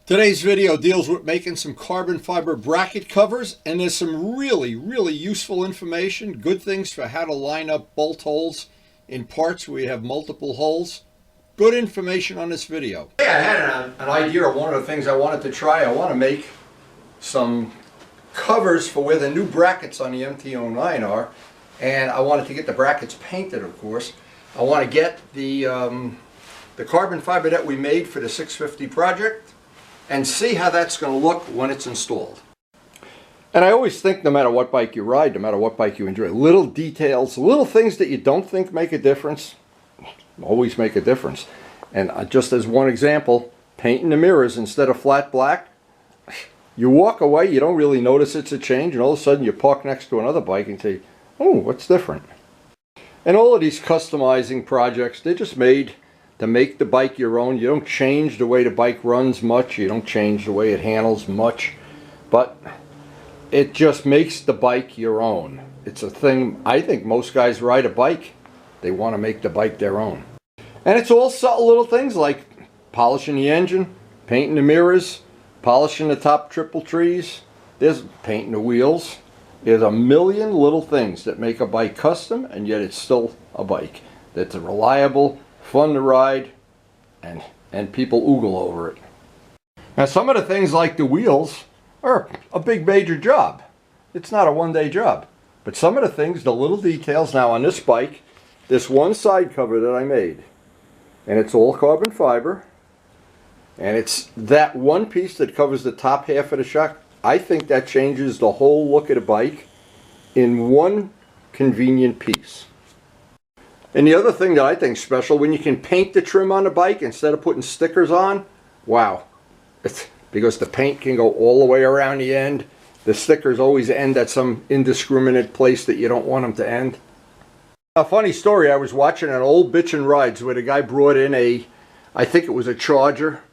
Today's video deals with making some carbon fiber bracket covers, and there's some really useful information, good things for how to line up bolt holes in parts where you have multiple holes. Good information on this video. I had an idea of one of the things I wanted to try. I want to make some covers for where the new brackets on the MT09 are, and I wanted to get the brackets painted, of course. I want to get the carbon fiber that we made for the 650 project and see how that's going to look when it's installed. And I always think, no matter what bike you ride, no matter what bike you enjoy, little details, little things that you don't think make a difference, always make a difference. And just as one example, painting the mirrors instead of flat black, you walk away, you don't really notice it's a change, and all of a sudden you park next to another bike and say, oh, what's different? And all of these customizing projects, they're just made to make the bike your own. You don't change the way the bike runs much, you don't change the way it handles much, but it just makes the bike your own. It's a thing. I think most guys ride a bike, they want to make the bike their own. And it's all subtle little things like polishing the engine, painting the mirrors, polishing the top triple trees, there's painting the wheels. There's a million little things that make a bike custom, and yet it's still a bike that's reliable, fun to ride, and people oogle over it. Now, some of the things like the wheels are a big major job. It's not a one-day job. But some of the things, the little details, now on this bike, this one side cover that I made, and it's all carbon fiber, and it's that one piece that covers the top half of the shock. I think that changes the whole look of the bike in one convenient piece. And the other thing that I think is special, when you can paint the trim on the bike instead of putting stickers on, wow. It's because the paint can go all the way around the end. The stickers always end at some indiscriminate place that you don't want them to end. A funny story, I was watching an old Bitchin' Rides where the guy brought in I think it was a Charger,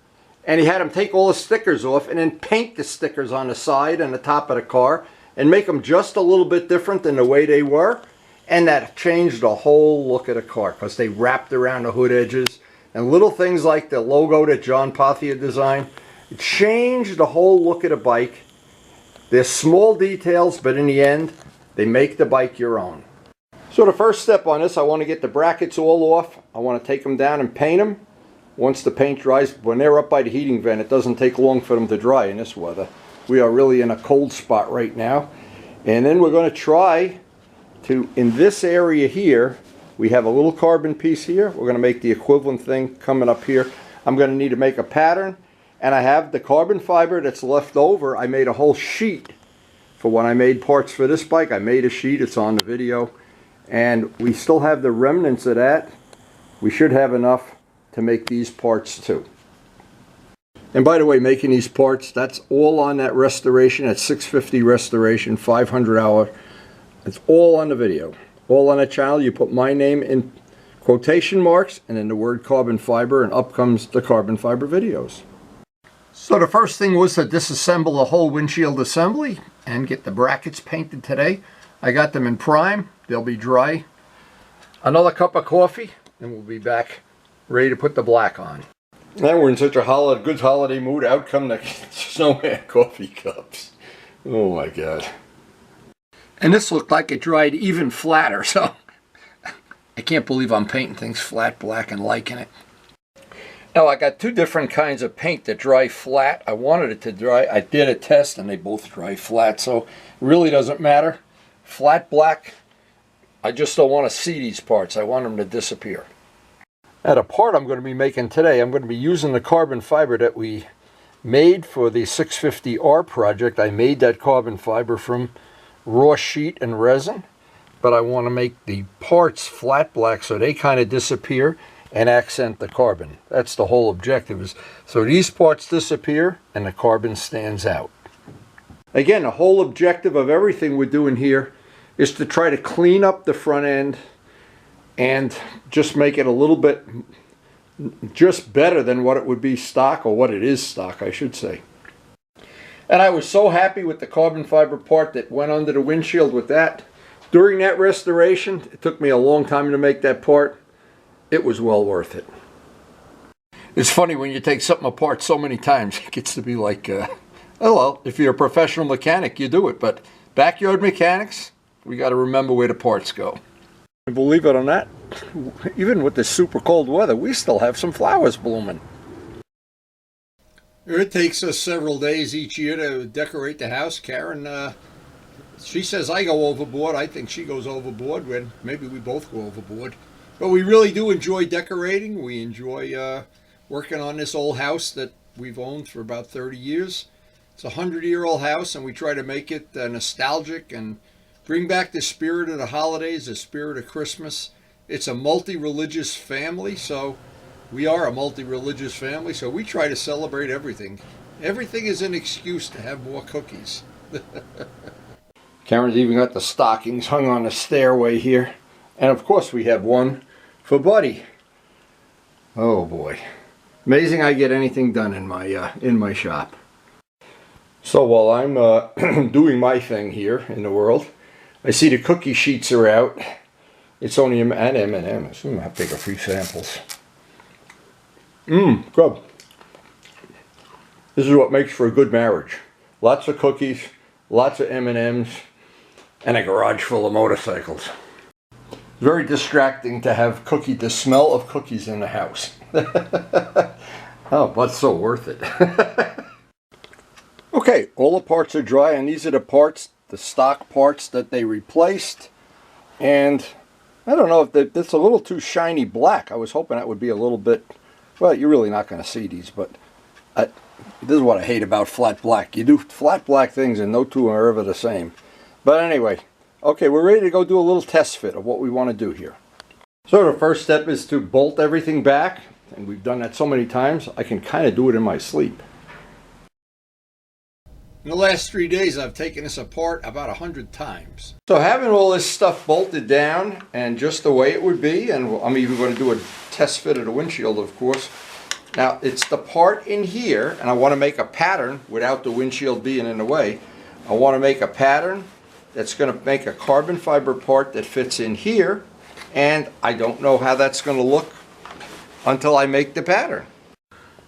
and he had him take all the stickers off and then paint the stickers on the side and the top of the car and make them just a little bit different than the way they were. And that changed the whole look of the car because they wrapped around the hood edges. And little things like the logo that John POTHIER designed, it changed the whole look of the bike. They're small details, but in the end, they make the bike your own. So the first step on this, I want to get the brackets all off. I want to take them down and paint them. Once the paint dries, when they're up by the heating vent, it doesn't take long for them to dry in this weather. We are really in a cold spot right now. And then we're going to try to, in this area here, we have a little carbon piece here. We're going to make the equivalent thing coming up here. I'm going to need to make a pattern, and I have the carbon fiber that's left over. I made a whole sheet for when I made parts for this bike. I made a sheet, it's on the video, and we still have the remnants of that. We should have enough to make these parts too. And by the way, making these parts, that's all on that restoration, at 650 restoration, 500 hour. It's all on the video, all on the channel. You put my name in quotation marks and then the word carbon fiber, and up comes the carbon fiber videos. So the first thing was to disassemble the whole windshield assembly and get the brackets painted today. I got them in prime, they'll be dry. Another cup of coffee and we'll be back ready to put the black on. Now we're in such a good holiday mood, out come the snowman coffee cups. Oh my God. And this looked like it dried even flatter, so I can't believe I'm painting things flat black and liking it. Now I got two different kinds of paint that dry flat. I wanted it to dry, I did a test and they both dry flat, so it really doesn't matter. Flat black, I just don't want to see these parts, I want them to disappear. Now the part I'm going to be making today, I'm going to be using the carbon fiber that we made for the 650R project. I made that carbon fiber from raw sheet and resin, but I want to make the parts flat black so they kind of disappear and accent the carbon. That's the whole objective, is so these parts disappear and the carbon stands out. Again, the whole objective of everything we're doing here is to try to clean up the front end and just make it a little bit just better than what it would be stock, or what it is stock, I should say. And I was so happy with the carbon fiber part that went under the windshield with that. During that restoration, it took me a long time to make that part. It was well worth it. It's funny when you take something apart so many times, it gets to be like, oh well, if you're a professional mechanic, you do it. But backyard mechanics, we got to remember where the parts go. And believe it or not, even with this super cold weather, we still have some flowers blooming. It takes us several days each year to decorate the house. Karen, she says I go overboard. I think she goes overboard. When maybe we both go overboard. But we really do enjoy decorating. We enjoy working on this old house that we've owned for about 30 years. It's a 100-year-old house, and we try to make it nostalgic and bring back the spirit of the holidays, the spirit of Christmas. It's a multi-religious family, so we are a multi-religious family, so we try to celebrate everything. Everything is an excuse to have more cookies. Karen's even got the stockings hung on the stairway here. And of course we have one for Buddy. Oh boy. Amazing I get anything done in my shop. So while I'm doing my thing here in the world, I see the cookie sheets are out. It's only and M&M's. I'll take a few samples. Good. This is what makes for a good marriage. Lots of cookies, lots of M&M's, and a garage full of motorcycles. Very distracting to have the smell of cookies in the house. Oh, but so worth it. Okay, all the parts are dry, and these are the parts, the stock parts that they replaced. And I don't know if it's a little too shiny black. I was hoping that would be a little bit, well, you're really not going to see these, but this is what I hate about flat black. You do flat black things and no two are ever the same. But anyway, okay, we're ready to go do a little test fit of what we want to do here. So the first step is to bolt everything back, and we've done that so many times, I can kind of do it in my sleep. In the last 3 days, I've taken this apart about 100 times. So having all this stuff bolted down and just the way it would be, and I'm even going to do a test fit of the windshield, of course. Now, it's the part in here, and I want to make a pattern without the windshield being in the way. I want to make a pattern that's going to make a carbon fiber part that fits in here, and I don't know how that's going to look until I make the pattern.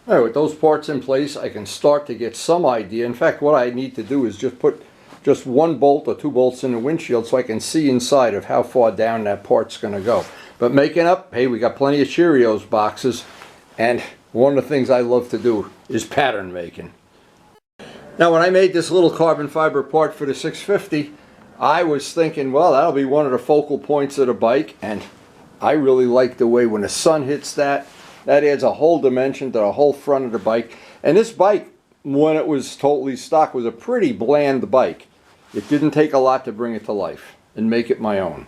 All right, with those parts in place, I can start to get some idea. In fact, what I need to do is just put just one bolt or two bolts in the windshield so I can see inside of how far down that part's going to go. But making up, hey, we got plenty of Cheerios boxes, and one of the things I love to do is pattern making. Now, when I made this little carbon fiber part for the 650, I was thinking, well, that'll be one of the focal points of the bike, and I really like the way when the sun hits that adds a whole dimension to the whole front of the bike. And this bike, when it was totally stock, was a pretty bland bike. It didn't take a lot to bring it to life and make it my own.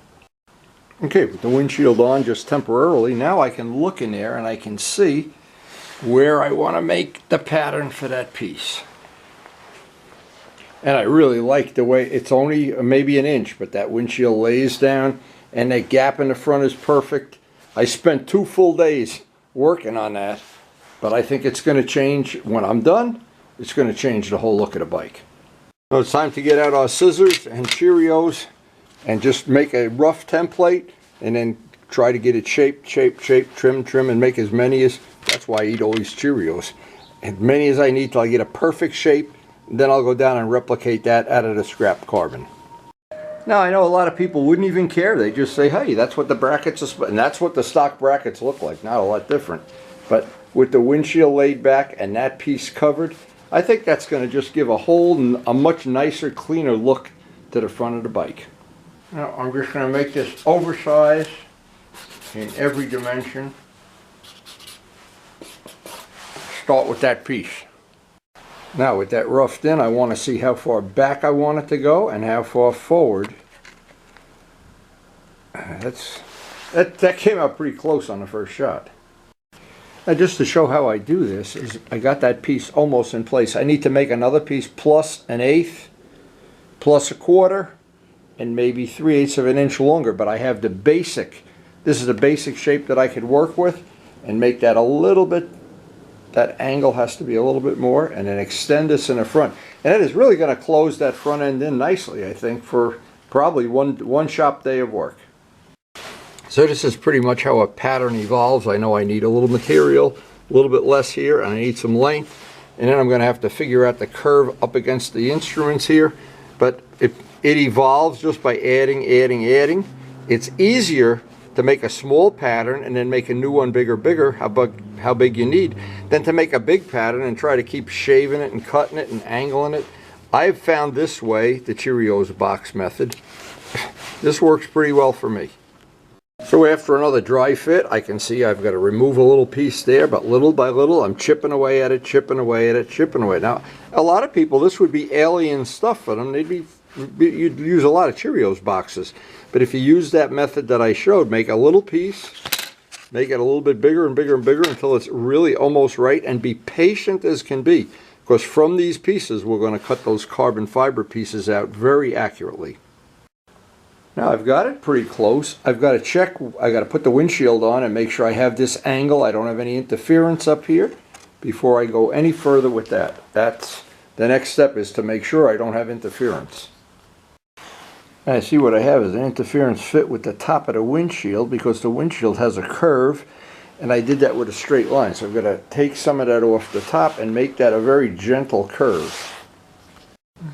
Okay, with the windshield on just temporarily, now I can look in there and I can see where I want to make the pattern for that piece. And I really like the way it's only maybe an inch, but that windshield lays down and that gap in the front is perfect. I spent 2 full days working on that, but I think it's going to change when I'm done. It's going to change the whole look of the bike. So it's time to get out our scissors and Cheerios and just make a rough template and then try to get it shaped, trim, and make as many as, that's why I eat all these Cheerios, as many as I need till I get a perfect shape. Then I'll go down and replicate that out of the scrap carbon. Now, I know a lot of people wouldn't even care. They just say, hey, that's what the brackets are, and that's what the stock brackets look like. Not a lot different. But with the windshield laid back and that piece covered, I think that's going to just give a much nicer, cleaner look to the front of the bike. Now, I'm just going to make this oversized in every dimension. Start with that piece. Now with that roughed in, I want to see how far back I want it to go and how far forward. That came out pretty close on the first shot. Now just to show how I do this, is I got that piece almost in place. I need to make another piece plus 1/8, plus 1/4, and maybe 3/8 of an inch longer, but I have the basic. This is the basic shape that I could work with and make that a little bit. That angle has to be a little bit more, and then extend this in the front. And it is really going to close that front end in nicely, I think, for probably one shop day of work. So this is pretty much how a pattern evolves. I know I need a little material, a little bit less here, and I need some length. And then I'm going to have to figure out the curve up against the instruments here. But it evolves just by adding. It's easier to make a small pattern and then make a new one bigger, how big you need, than to make a big pattern and try to keep shaving it and cutting it and angling it. I've found this way, the Cheerios box method. This works pretty well for me. So after another dry fit, I can see I've got to remove a little piece there, but little by little I'm chipping away at it, chipping away. Now, a lot of people, this would be alien stuff for them. You'd use a lot of Cheerios boxes. But if you use that method that I showed, make a little piece, make it a little bit bigger and bigger until it's really almost right, and be patient as can be. Because from these pieces, we're going to cut those carbon fiber pieces out very accurately. Now I've got it pretty close. I've got to check, I got to put the windshield on and make sure I have this angle. I don't have any interference up here before I go any further with that. That's the next step, is to make sure I don't have interference. And I see what I have is an interference fit with the top of the windshield, because the windshield has a curve, and I did that with a straight line. So I'm going to take some of that off the top and make that a very gentle curve.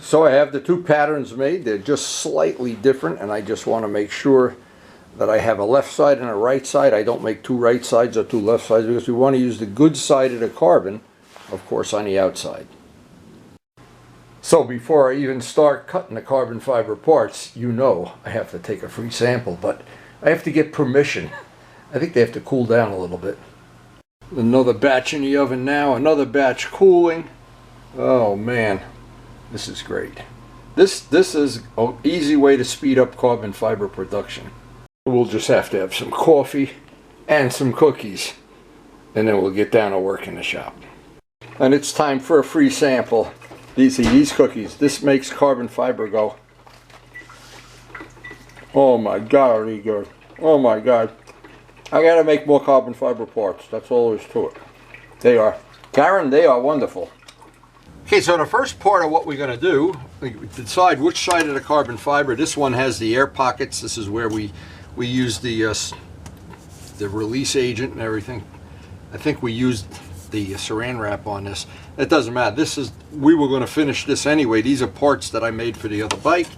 So I have the two patterns made. They're just slightly different, and I just want to make sure that I have a left side and a right side. I don't make two right sides or two left sides, because we want to use the good side of the carbon, of course, on the outside. So before I even start cutting the carbon fiber parts, you know I have to take a free sample, but I have to get permission. I think they have to cool down a little bit. Another batch in the oven now, another batch cooling. Oh man. This is great. This is an easy way to speed up carbon fiber production. We'll just have to have some coffee and some cookies, and then we'll get down to work in the shop. And it's time for a free sample. These cookies, this makes carbon fiber go, oh my god, are they good. Oh my god. I gotta make more carbon fiber parts. That's all there is to it. They are, Karen, they are wonderful. Okay, so the first part of what we're going to do, we decide which side of the carbon fiber. This one has the air pockets. This is where we use the release agent and everything. I think we used the saran wrap on this. It doesn't matter. We were going to finish this anyway. These are parts that I made for the other bike,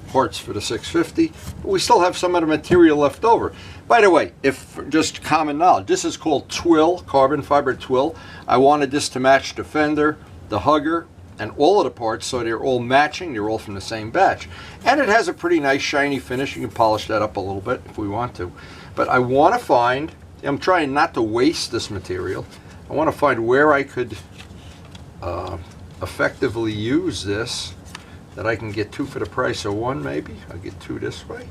parts for the 650. But we still have some of the material left over. By the way, if just common knowledge, this is called twill, carbon fiber twill. I wanted this to match the fender, the hugger, and all of the parts, so they're all matching, they're all from the same batch. And it has a pretty nice shiny finish. You can polish that up a little bit if we want to. But I want to find, I'm trying not to waste this material. I want to find where I could effectively use this, that I can get two for the price of one maybe. I'll get two this way.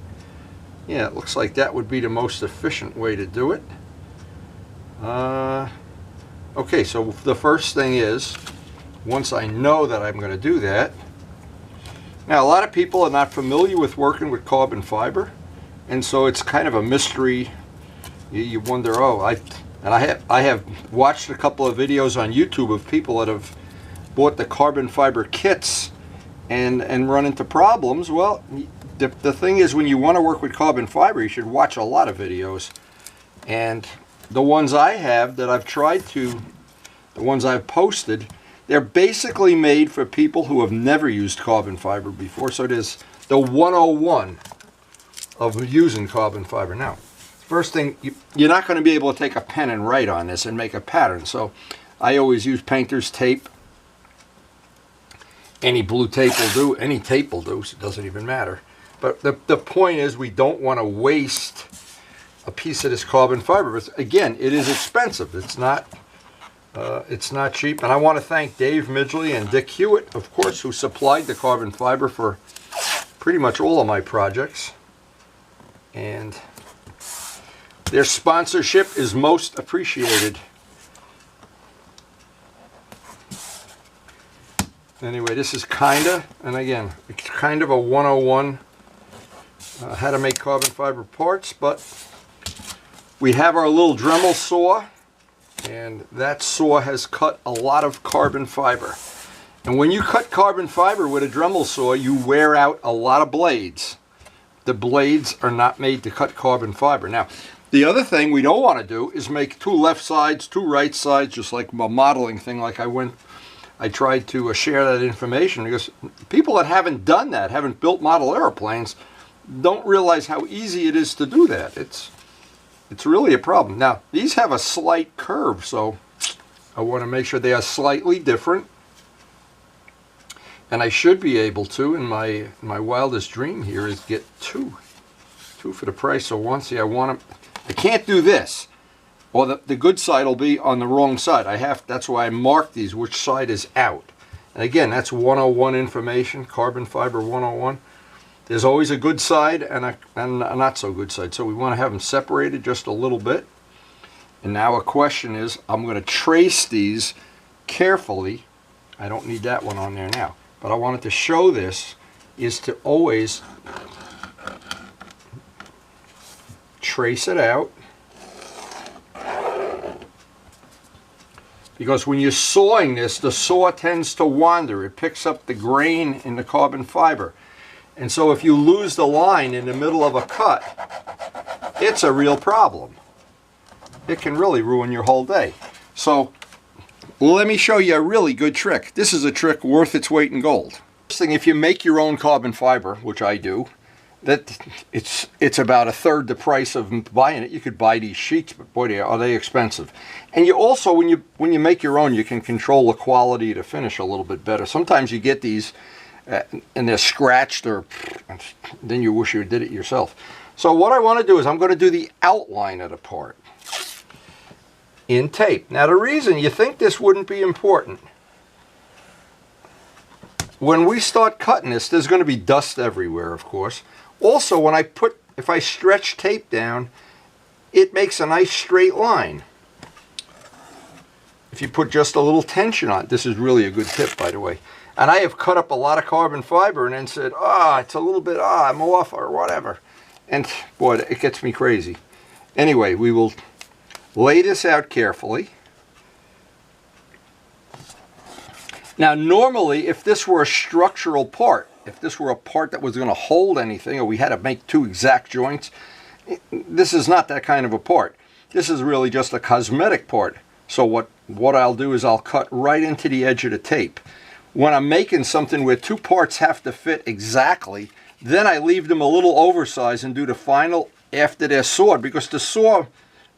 Yeah, it looks like that would be the most efficient way to do it. Okay, so the first thing is, once I know that I'm going to do that. Now, a lot of people are not familiar with working with carbon fiber, and so it's kind of a mystery. You wonder, oh, I have watched a couple of videos on YouTube of people that have bought the carbon fiber kits and run into problems. Well, the thing is, when you want to work with carbon fiber, you should watch a lot of videos. And the ones I have that I've tried to, the ones I've posted, they're basically made for people who have never used carbon fiber before. So there's the 101 of using carbon fiber. Now, first thing, you're not going to be able to take a pen and write on this and make a pattern. So I always use painter's tape. Any blue tape will do. Any tape will do. So it doesn't even matter. But the point is, we don't want to waste a piece of this carbon fiber. But again, it is expensive. It's not cheap. And I want to thank Dave Midgley and Dick Hewitt, of course, who supplied the carbon fiber for pretty much all of my projects. And their sponsorship is most appreciated. Anyway, this is and again, it's kind of a 101 how to make carbon fiber parts, but we have our little Dremel saw, and that saw has cut a lot of carbon fiber. And when you cut carbon fiber with a Dremel saw, you wear out a lot of blades. The blades are not made to cut carbon fiber. Now, The other thing we don't want to do is make two left sides, two right sides, just like a modeling thing. Like I tried to share that information because people that haven't done that, haven't built model airplanes, don't realize how easy it is to do that. It's really a problem. Now, these have a slight curve, so I want to make sure they are slightly different. And I should be able to, in my wildest dream here, is get two for the price of one. See, I can't do this, or the good side will be on the wrong side. That's why I mark these, which side is out. And again, that's 101 information, carbon fiber 101. There's always a good side and a not so good side. So we want to have them separated just a little bit. And now a question is, I'm going to trace these carefully. I don't need that one on there now. But I wanted to show this is to always trace it out. Because when you're sawing this, the saw tends to wander. It picks up the grain in the carbon fiber. And so if you lose the line in the middle of a cut, it's a real problem. It can really ruin your whole day. So let me show you a really good trick. This is a trick worth its weight in gold. First thing, if you make your own carbon fiber, which I do, that it's about a third the price of buying it. You could buy these sheets, but boy, are they expensive. And you also, when you make your own, you can control the quality to finish a little bit better. Sometimes you get these and they're scratched, or then you wish you did it yourself. So what I want to do is I'm going to do the outline of the part in tape. Now the reason you think this wouldn't be important, when we start cutting this, there's going to be dust everywhere, of course. Also, if I stretch tape down, it makes a nice straight line. If you put just a little tension on it, this is really a good tip, by the way. And I have cut up a lot of carbon fiber and then said, it's a little bit, I'm off or whatever. And boy, it gets me crazy. Anyway, we will lay this out carefully. Now, normally, if this were a structural part, if this were a part that was going to hold anything, or we had to make two exact joints, this is not that kind of a part. This is really just a cosmetic part. So what I'll do is I'll cut right into the edge of the tape. When I'm making something where two parts have to fit exactly, then I leave them a little oversized and do the final after they're sawed, because the saw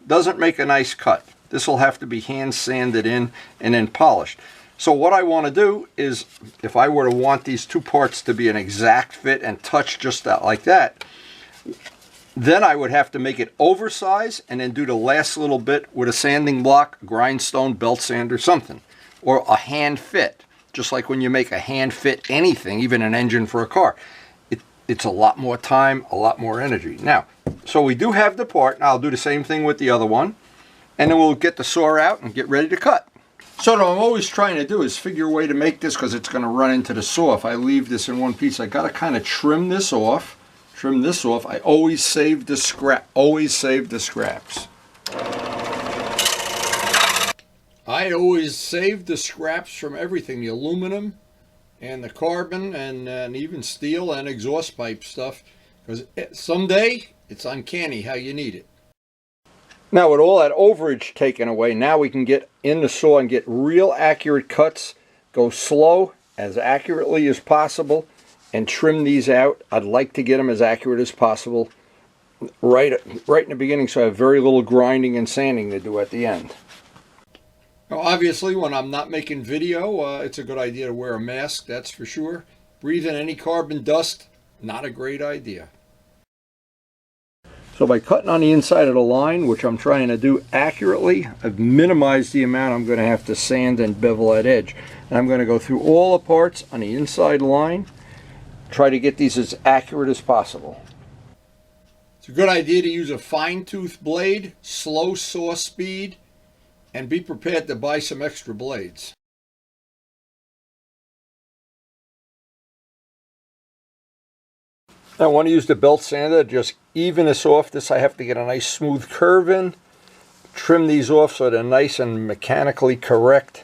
doesn't make a nice cut. This will have to be hand sanded in and then polished. So what I want to do is, if I were to want these two parts to be an exact fit and touch just like that, then I would have to make it oversized and then do the last little bit with a sanding block, grindstone, belt sander, something, or a hand fit. Just like when you make a hand fit anything, even an engine for a car. It's a lot more time, a lot more energy. Now, so we do have the part. Now I'll do the same thing with the other one. And then we'll get the saw out and get ready to cut. So what I'm always trying to do is figure a way to make this, because it's going to run into the saw. If I leave this in one piece, I got to kind of trim this off. I always save the scraps. I always save the scraps from everything, the aluminum and the carbon and even steel and exhaust pipe stuff, because someday it's uncanny how you need it. Now with all that overage taken away, now we can get in the saw and get real accurate cuts, go slow as accurately as possible, and trim these out. I'd like to get them as accurate as possible right in the beginning, so I have very little grinding and sanding to do at the end. Now, obviously, when I'm not making video, it's a good idea to wear a mask, that's for sure. Breathing any carbon dust, not a great idea. So by cutting on the inside of the line, which I'm trying to do accurately, I've minimized the amount I'm going to have to sand and bevel that edge. And I'm going to go through all the parts on the inside line, try to get these as accurate as possible. It's a good idea to use a fine-tooth blade, slow saw speed, and be prepared to buy some extra blades. I want to use the belt sander, just even this off. This I have to get a nice smooth curve in. Trim these off so they're nice and mechanically correct.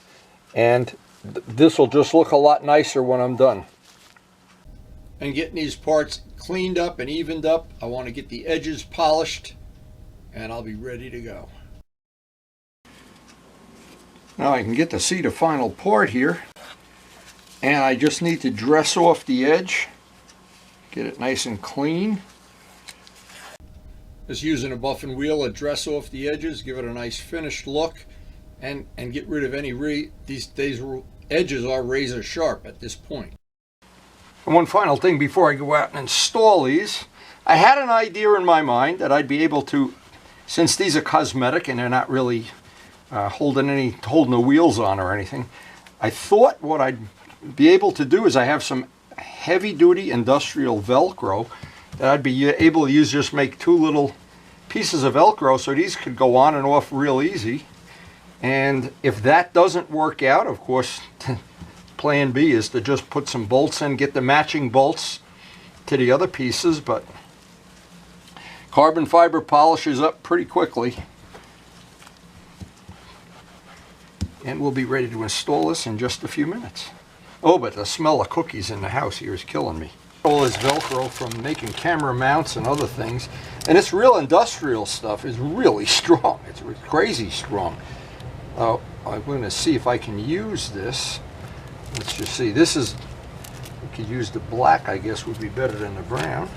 And this will just look a lot nicer when I'm done. And getting these parts cleaned up and evened up. I want to get the edges polished and I'll be ready to go. Now I can get to see the final part here, and I just need to dress off the edge, get it nice and clean. Just using a buffing wheel to dress off the edges, give it a nice finished look, and get rid of any these edges are razor sharp at this point. And one final thing before I go out and install these, I had an idea in my mind that I'd be able to, since these are cosmetic and they're not really holding the wheels on or anything, I thought what I'd be able to do is I have some heavy duty industrial Velcro that I'd be able to use, just make two little pieces of Velcro so these could go on and off real easy. And if that doesn't work out, of course, plan B is to just put some bolts in, get the matching bolts to the other pieces, but carbon fiber polishes up pretty quickly. And we'll be ready to install this in just a few minutes. Oh, but the smell of cookies in the house here is killing me. All this Velcro from making camera mounts and other things, and this real industrial stuff is really strong. It's crazy strong. I'm going to see if I can use this. Let's just see. This is, we could use the black, I guess would be better than the brown.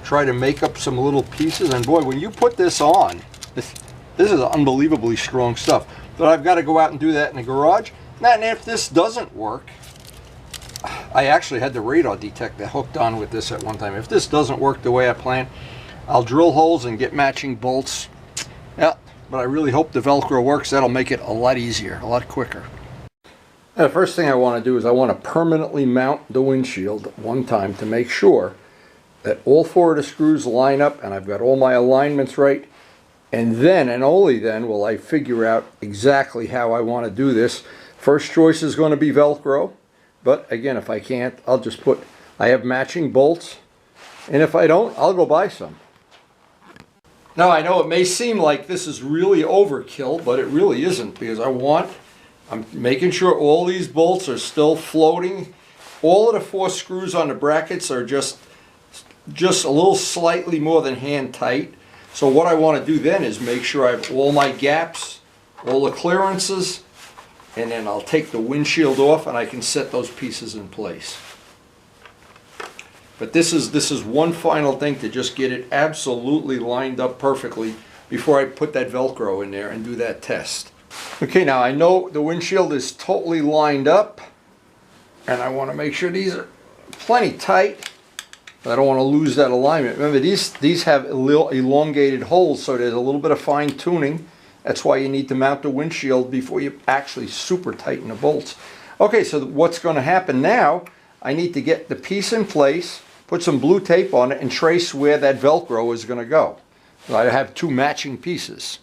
Try to make up some little pieces, and boy, when you put this on, this is unbelievably strong stuff. But I've got to go out and do that in the garage. And if this doesn't work, I actually had the radar detector hooked on with this at one time. If this doesn't work the way I plan, I'll drill holes and get matching bolts. Yeah, but I really hope the Velcro works. That'll make it a lot easier, a lot quicker. Now, the first thing I want to do is I want to permanently mount the windshield one time to make sure that all four of the screws line up and I've got all my alignments right. And then, and only then, will I figure out exactly how I want to do this. First choice is going to be Velcro. But again, if I can't, I'll just put, I have matching bolts. And if I don't, I'll go buy some. Now, I know it may seem like this is really overkill, but it really isn't, because I'm making sure all these bolts are still floating. All of the four screws on the brackets are just a little slightly more than hand tight. So what I want to do then is make sure I have all my gaps, all the clearances, and then I'll take the windshield off and I can set those pieces in place. But this is one final thing to just get it absolutely lined up perfectly before I put that Velcro in there and do that test. Okay, now I know the windshield is totally lined up, and I want to make sure these are plenty tight, but I don't want to lose that alignment. Remember, these have a little elongated holes, so there's a little bit of fine tuning. That's why you need to mount the windshield before you actually super tighten the bolts. Okay, so what's going to happen now, I need to get the piece in place, put some blue tape on it, and trace where that Velcro is going to go. So I have two matching pieces.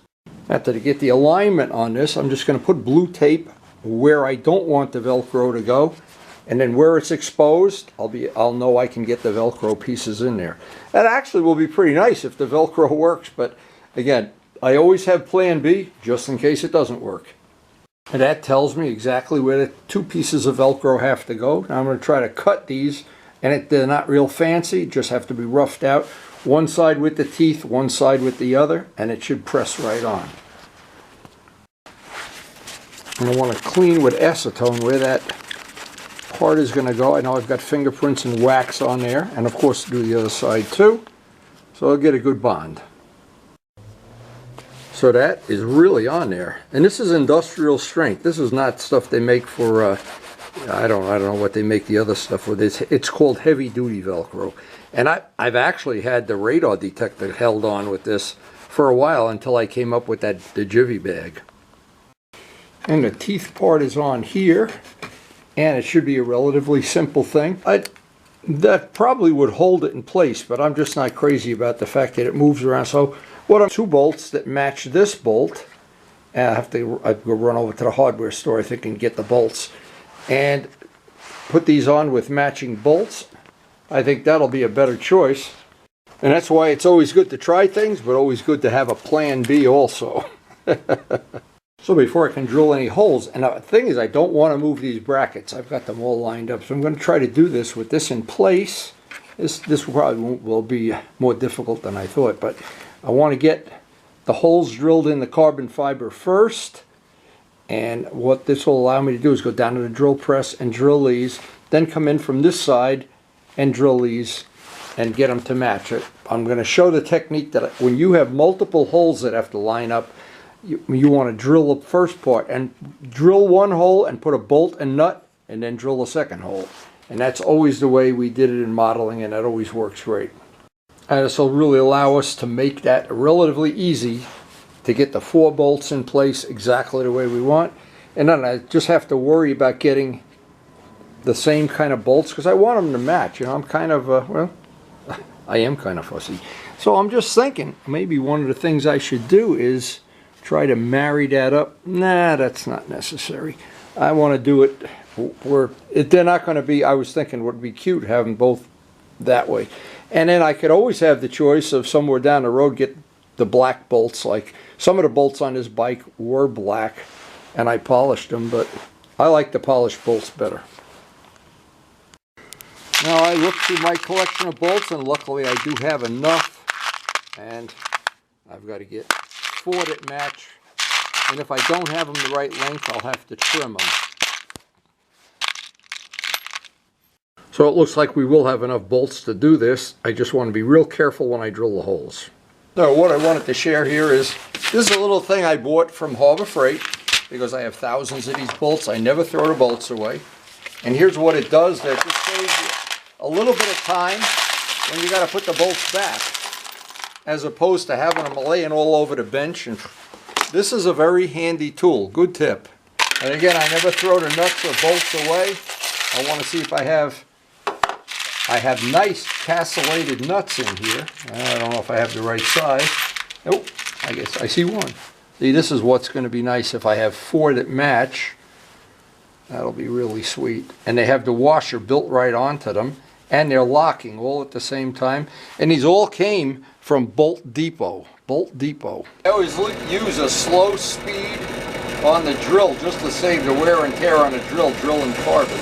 After to get the alignment on this, I'm just going to put blue tape where I don't want the Velcro to go, and then where it's exposed, I'll know I can get the Velcro pieces in there. That actually will be pretty nice if the Velcro works, but again, I always have plan B just in case it doesn't work. And that tells me exactly where the two pieces of Velcro have to go. Now I'm going to try to cut these, and they're not real fancy, just have to be roughed out. One side with the teeth, one side with the other, and it should press right on. And I want to clean with acetone where that part is going to go. I know I've got fingerprints and wax on there, and of course do the other side too, so I'll get a good bond. So that is really on there, and this is industrial strength. This is not stuff they make for I don't know what they make the other stuff with. It's called heavy duty Velcro, and I've actually had the radar detector held on with this for a while until I came up with the jivvy bag. And the teeth part is on here, and it should be a relatively simple thing. That probably would hold it in place, but I'm just not crazy about the fact that it moves around. So two bolts that match this bolt, and I go run over to the hardware store, I think, and get the bolts and put these on with matching bolts. I think that'll be a better choice, and that's why it's always good to try things, but always good to have a plan B also. So before I can drill any holes, and the thing is, I don't want to move these brackets. I've got them all lined up, so I'm going to try to do this with this in place. This probably will be more difficult than I thought, but I want to get the holes drilled in the carbon fiber first. And what this will allow me to do is go down to the drill press and drill these, then come in from this side and drill these and get them to match it. I'm going to show the technique that when you have multiple holes that have to line up, you want to drill the first part and drill one hole and put a bolt and nut and then drill a second hole. And that's always the way we did it in modeling, and that always works great. And this will really allow us to make that relatively easy to get the 4 bolts in place exactly the way we want. And then I just have to worry about getting the same kind of bolts because I want them to match. You know, I'm kind of, well, I am kind of fussy. So I'm just thinking maybe one of the things I should do is try to marry that up. Nah, that's not necessary. I want to do it where they're not going to be, I was thinking it would be cute having both that way. And then I could always have the choice of somewhere down the road get the black bolts. Like some of the bolts on this bike were black and I polished them, but I like the polished bolts better. Now I looked through my collection of bolts and luckily I do have enough, and I've got to get 4 that match, and if I don't have them the right length I'll have to trim them. So it looks like we will have enough bolts to do this. I just want to be real careful when I drill the holes. So what I wanted to share here is, this is a little thing I bought from Harbor Freight because I have thousands of these bolts. I never throw the bolts away. And here's what it does. That just saves you a little bit of time when you got to put the bolts back, as opposed to having them laying all over the bench. And this is a very handy tool. Good tip. And again, I never throw the nuts or bolts away. I want to see if I have nice castellated nuts in here. I don't know if I have the right size. Nope, I guess I see one. See, this is what's going to be nice if I have 4 that match. That'll be really sweet. And they have the washer built right onto them, and they're locking all at the same time. And these all came from Bolt Depot. Bolt Depot. I always use a slow speed on the drill just to save the wear and tear on a drill, drilling carbon.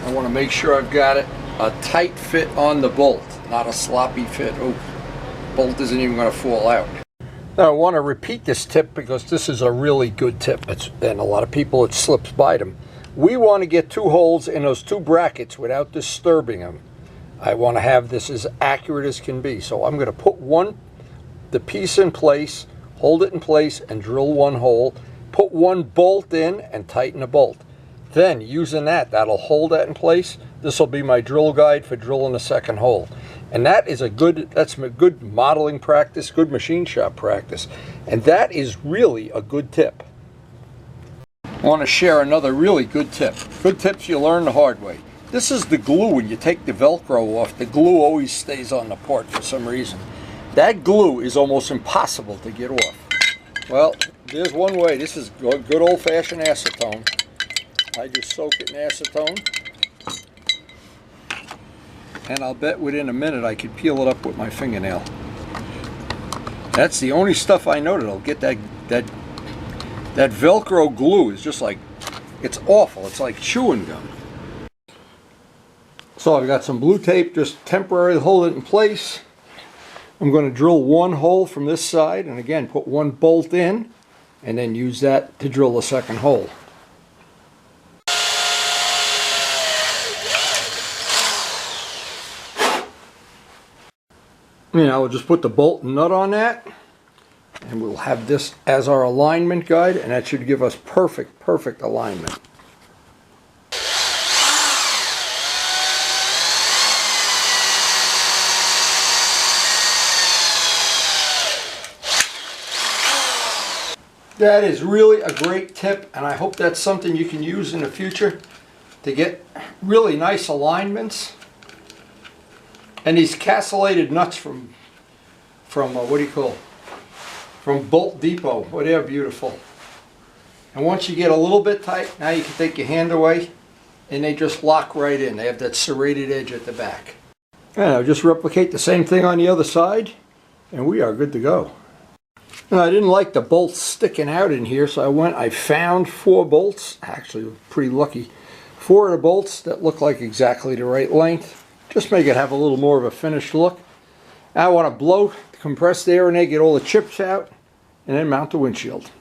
I want to make sure I've got it a tight fit on the bolt, not a sloppy fit. Oh, bolt isn't even going to fall out. Now I want to repeat this tip because this is a really good tip, and a lot of people it slips by them. We want to get 2 holes in those 2 brackets without disturbing them. I want to have this as accurate as can be. So I'm going to put the piece in place, hold it in place, and drill 1 hole. Put 1 bolt in and tighten the bolt. Then using that'll hold that in place. This will be my drill guide for drilling the 2nd hole. And that's a good modeling practice, good machine shop practice. And that is really a good tip. I want to share another really good tip. Good tips you learn the hard way. This is the glue. When you take the Velcro off, the glue always stays on the part for some reason. That glue is almost impossible to get off. Well, there's one way. This is good old-fashioned acetone. I just soak it in acetone, and I'll bet within a minute I could peel it up with my fingernail. That's the only stuff I know that'll get that Velcro glue is just like, it's awful. It's like chewing gum. So I've got some blue tape, just temporarily hold it in place. I'm going to drill 1 hole from this side, and again put 1 bolt in, and then use that to drill the 2nd hole. You know, we'll just put the bolt and nut on that, and we'll have this as our alignment guide, and that should give us perfect alignment. That is really a great tip, and I hope that's something you can use in the future to get really nice alignments. And these castellated nuts from what do you call? From Bolt Depot. Well, they're beautiful. And once you get a little bit tight, now you can take your hand away, and they just lock right in. They have that serrated edge at the back. And I'll just replicate the same thing on the other side, and we are good to go. And I didn't like the bolts sticking out in here, so I found 4 bolts. Actually, pretty lucky. 4 of the bolts that look like exactly the right length. Just make it have a little more of a finished look. Now I want to blow the compressed air in there, get all the chips out, and then mount the windshield.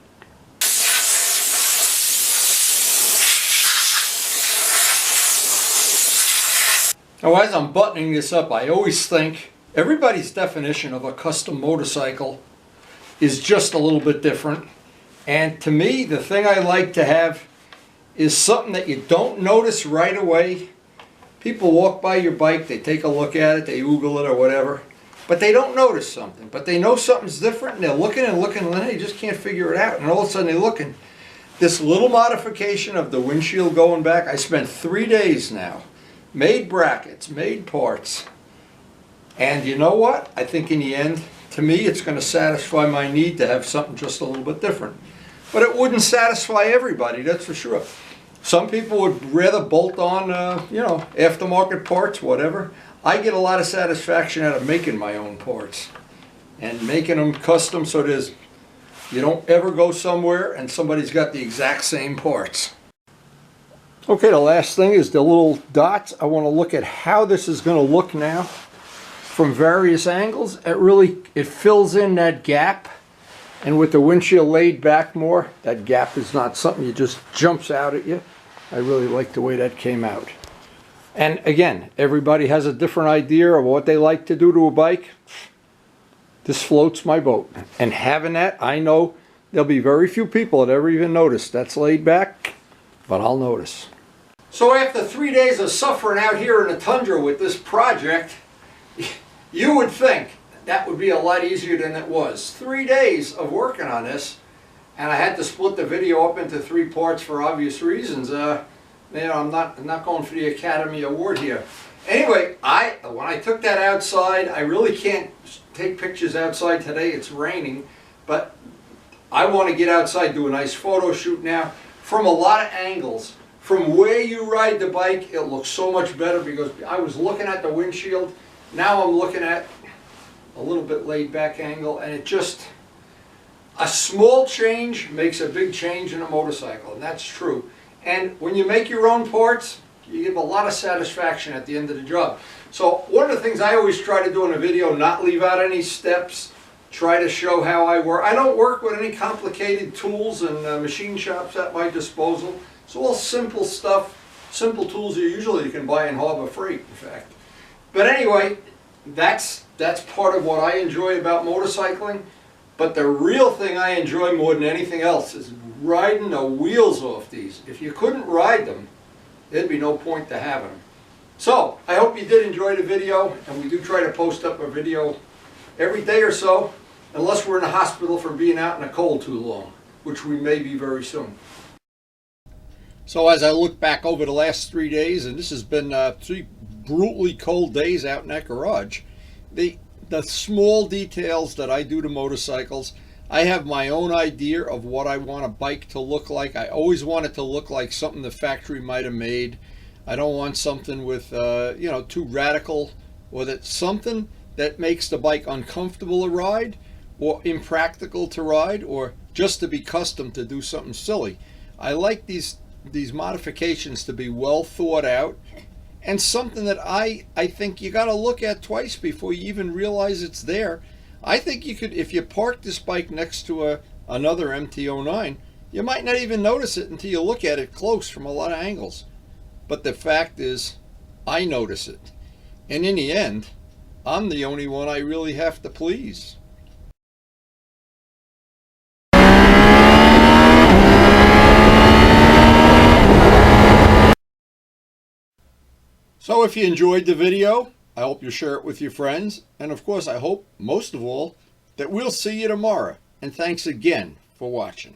Now as I'm buttoning this up, I always think everybody's definition of a custom motorcycle is just a little bit different. And to me, the thing I like to have is something that you don't notice right away. People walk by your bike, they take a look at it, they Google it or whatever, but they don't notice something. But they know something's different, and they're looking and looking, and then they just can't figure it out. And all of a sudden they're looking. This little modification of the windshield going back, I spent 3 days now. Made brackets, made parts. And you know what? I think in the end, to me, it's going to satisfy my need to have something just a little bit different. But it wouldn't satisfy everybody, that's for sure. Some people would rather bolt on, aftermarket parts, whatever. I get a lot of satisfaction out of making my own parts and making them custom so you don't ever go somewhere and somebody's got the exact same parts. Okay, the last thing is the little dots. I want to look at how this is going to look now from various angles. It fills in that gap, and with the windshield laid back more, that gap is not something that just jumps out at you. I really like the way that came out. And again, everybody has a different idea of what they like to do to a bike. This floats my boat. And having that, I know there'll be very few people that ever even notice that's laid back, but I'll notice. So after 3 days of suffering out here in the tundra with this project, you would think that would be a lot easier than it was. 3 days of working on this, and I had to split the video up into 3 parts for obvious reasons. I'm not going for the Academy Award here. Anyway, when I took that outside, I really can't take pictures outside today. It's raining, but I want to get outside, do a nice photo shoot now from a lot of angles. From where you ride the bike, it looks so much better because I was looking at the windshield. Now I'm looking at a little bit laid back angle, and a small change makes a big change in a motorcycle, and that's true. And when you make your own parts, you give a lot of satisfaction at the end of the job. So one of the things I always try to do in a video, not leave out any steps, try to show how I work. I don't work with any complicated tools and machine shops at my disposal. It's all simple stuff, simple tools you can buy in Harbor Freight, in fact. But anyway, that's part of what I enjoy about motorcycling. But the real thing I enjoy more than anything else is riding the wheels off these. If you couldn't ride them, there'd be no point to having them. So, I hope you did enjoy the video, and we do try to post up a video every day or so, unless we're in the hospital for being out in the cold too long, which we may be very soon. So as I look back over the last 3 days, and this has been 3 brutally cold days out in that garage, the small details that I do to motorcycles, I have my own idea of what I want a bike to look like. I always want it to look like something the factory might have made. I don't want something with, too radical, or something that makes the bike uncomfortable to ride, or impractical to ride, or just to be custom to do something silly. I like these modifications to be well thought out, and something that I think you got to look at twice before you even realize it's there. I think you could, if you park this bike next to another MT-09, you might not even notice it until you look at it close from a lot of angles. But the fact is, I notice it. And in the end, I'm the only one I really have to please. So if you enjoyed the video, I hope you share it with your friends. And of course, I hope, most of all, that we'll see you tomorrow. And thanks again for watching.